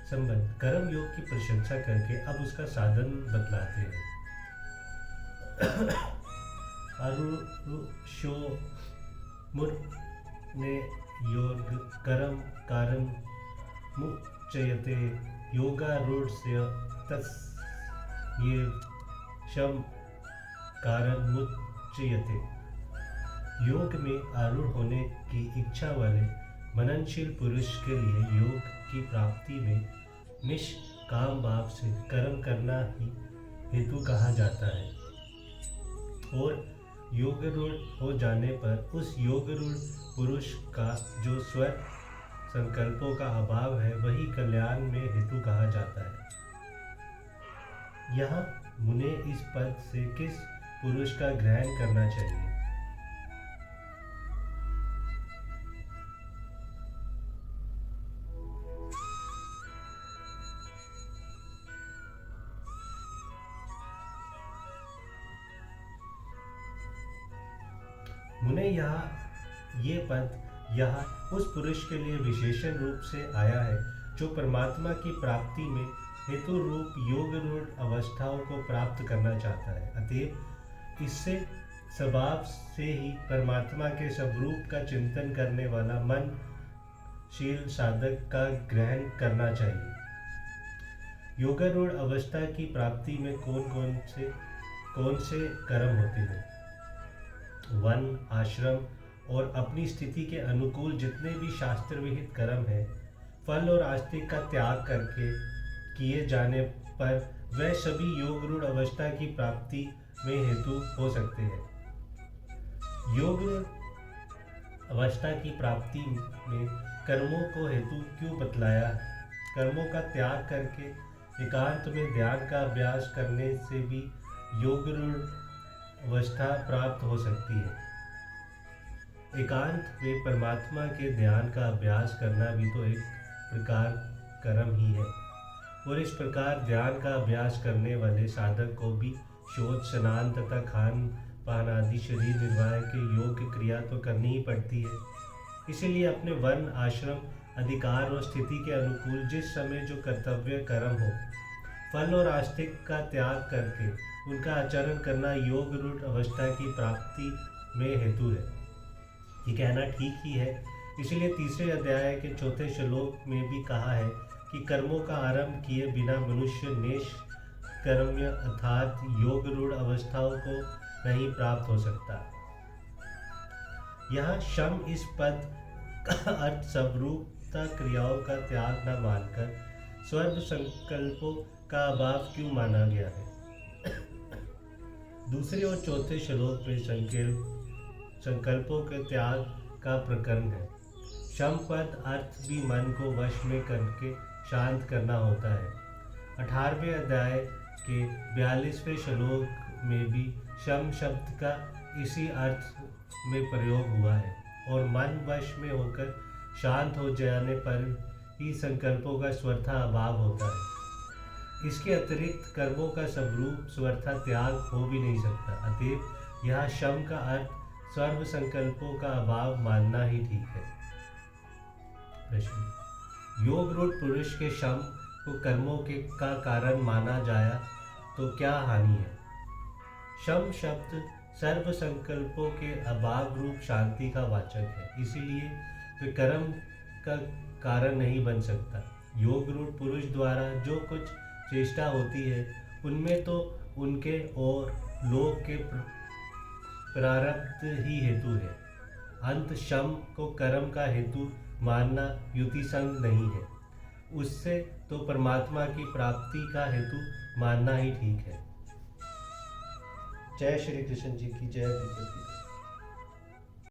संबंध कर्म योग की प्रशंसा करके अब उसका साधन बतलाते हैं। अरुषोमुर ने योग कर्म कारण मुच्यते योगारूढ़स्य तस् ये शम कारण मुच्यते। योग में आरूढ़ होने की इच्छा वाले मननशील पुरुष के लिए योग की प्राप्ति में निष्काम भाव से कर्म करना ही हेतु कहा जाता है, और योगरूढ़ हो जाने पर उस योगरूढ़ पुरुष का जो स्वर संकल्पों का अभाव है वही कल्याण में हेतु कहा जाता है। यहाँ मुने इस पद से किस पुरुष का ग्रहण करना चाहिए? मुने ये पद यहाँ उस पुरुष के लिए विशेषण रूप से आया है जो परमात्मा की प्राप्ति में हेतु रूप योग रूढ़ अवस्थाओं को प्राप्त करना चाहता है। अतएव इससे स्वभाव से ही परमात्मा के स्वरूप का चिंतन करने वाला मनशील साधक का ग्रहण करना चाहिए। योगारूढ़ अवस्था की प्राप्ति में कौन से कर्म होते हैं? वन, आश्रम और अपनी स्थिति के अनुकूल जितने भी शास्त्र विहित कर्म हैं, फल और आस्तिक का त्याग करके किए जाने पर वह सभी योग रूढ़ अवस्था की प्राप्ति में हेतु हो सकते हैं। योग रूढ़ अवस्था की प्राप्ति में कर्मों को हेतु क्यों बतलाया? कर्मों का त्याग करके एकांत में ध्यान का अभ्यास करने से भी योग रूढ़ अवस्था प्राप्त हो सकती है। एकांत में परमात्मा के ध्यान का अभ्यास करना भी तो एक प्रकार कर्म ही है, और इस प्रकार ध्यान का अभ्यास करने वाले साधक को भी शौच, स्नान तथा खान पान आदि शरीर निर्वाह के योग्य क्रिया तो करनी ही पड़ती है। इसीलिए अपने वन, आश्रम, अधिकार और स्थिति के अनुकूल जिस समय जो कर्तव्य कर्म हो, फल और आस्तिक का त्याग करके उनका आचरण करना योग रूढ़ अवस्था की प्राप्ति में हेतु है। ये कहना ठीक ही है। इसीलिए तीसरे अध्याय के चौथे श्लोक में भी कहा है कि कर्मों का आरंभ किए बिना मनुष्य निष्कर्म्य अर्थात योग रूढ़ अवस्थाओं को नहीं प्राप्त हो सकता। यहाँ शम इस पद का अर्थ स्वरूपता क्रियाओं का त्याग न मानकर स्वर्ग संकल्पों का अभाव क्यों माना गया है? दूसरे और चौथे श्लोक में संकल्पों के त्याग का प्रकरण है। शम पद अर्थ भी मन को वश में करके शांत करना होता है। 18वें अध्याय के 42वें श्लोक में भी शम शब्द का इसी अर्थ में प्रयोग हुआ है, और मन वश में होकर शांत हो जाने पर ही संकल्पों का स्वतः अभाव होता है। इसके अतिरिक्त कर्मों का स्वरूप स्वतः त्याग हो भी नहीं सकता। अतएव यह शम का अर्थ सर्व संकल्पों का अभाव मानना ही ठीक है। प्रश्न: योग रूढ़ पुरुष के शम को कर्मों का कारण माना जाया तो क्या हानि है? शम शब्द सर्व संकल्पों के अभाव रूप शांति का वाचक है, इसीलिए वे कर्म का कारण नहीं बन सकता। योग रूढ़ पुरुष द्वारा जो कुछ चेष्टा होती है उनमें तो उनके और लोक के प्रारब्ध ही हेतु है। अंत शम को कर्म का हेतु मानना युति संग नहीं है, उससे तो परमात्मा की प्राप्ति का हेतु मानना ही ठीक है। जय श्री कृष्ण जी की जय।